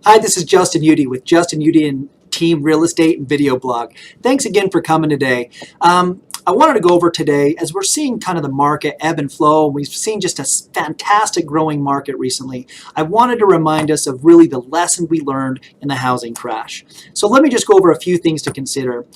Hi, this is Justin Udy with Justin Udy and Team Real Estate and Video Blog. Thanks again for coming today. I wanted to go over today, as we're seeing kind of the market ebb and flow, we've seen just a fantastic growing market recently. I wanted to remind us of really the lesson we learned in the housing crash. So let me just go over a few things to consider.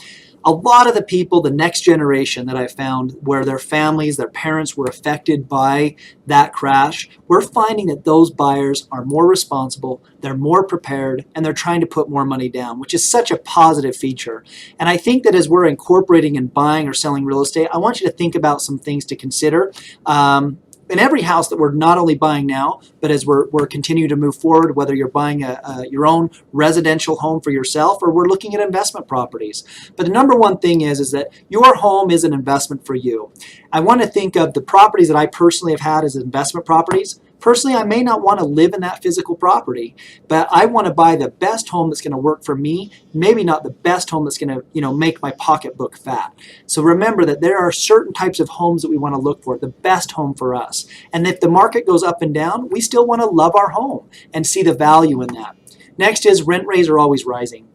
A lot of the people, the next generation that I found, where their families, their parents were affected by that crash, we're finding that those buyers are more responsible, they're more prepared, and they're trying to put more money down, which is such a positive feature. And I think that as we're incorporating and buying or selling real estate, I want you to think about some things to consider. In every house that we're not only buying now, but as we're continuing to move forward, whether you're buying your own residential home for yourself or we're looking at investment properties. But the number one thing is that your home is an investment for you. I want to think of the properties that I personally have had as investment properties. Personally, I may not want to live in that physical property, but I want to buy the best home that's going to work for me, maybe not the best home that's going to, make my pocketbook fat. So remember that there are certain types of homes that we want to look for, the best home for us. And if the market goes up and down, we still want to love our home and see the value in that. Next is rent rates are always rising.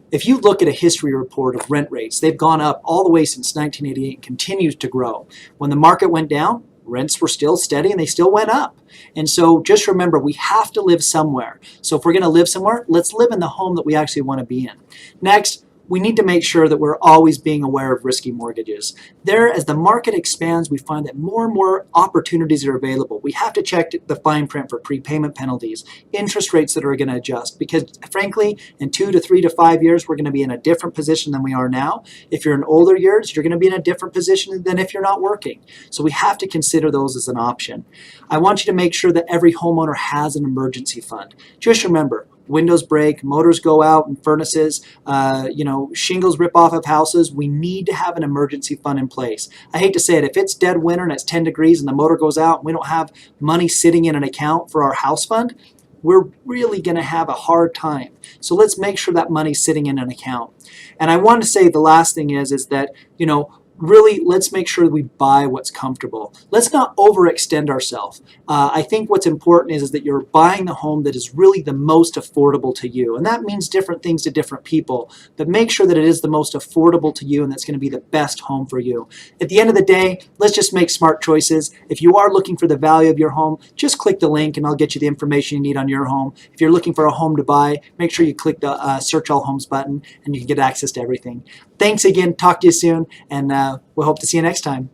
If you look at a history report of rent rates, they've gone up all the way since 1988 and continues to grow. When the market went down, rents were still steady and they still went up. And so just remember, we have to live somewhere. So if we're going to live somewhere, let's live in the home that we actually want to be in. Next, we need to make sure that we're always being aware of risky mortgages. As the market expands, we find that more and more opportunities are available. We have to check the fine print for prepayment penalties, interest rates that are going to adjust, because frankly, in 2 to 3 to 5 years, we're going to be in a different position than we are now. If you're in older years, you're going to be in a different position than if you're not working. So we have to consider those as an option. I want you to make sure that every homeowner has an emergency fund. Just remember, windows break, motors go out and furnaces, shingles rip off of houses. We need to have an emergency fund in place. I hate to say it, if it's dead winter and it's 10 degrees and the motor goes out and we don't have money sitting in an account for our house fund, we're really going to have a hard time. So let's make sure that money's sitting in an account. And I want to say the last thing is that, really, let's make sure that we buy what's comfortable. Let's not overextend ourselves. I think what's important is that you're buying the home that is really the most affordable to you. And that means different things to different people. But make sure that it is the most affordable to you and that's going to be the best home for you. At the end of the day, let's just make smart choices. If you are looking for the value of your home, just click the link and I'll get you the information you need on your home. If you're looking for a home to buy, make sure you click the Search All Homes button and you can get access to everything. Thanks again. Talk to you soon. And we'll hope to see you next time.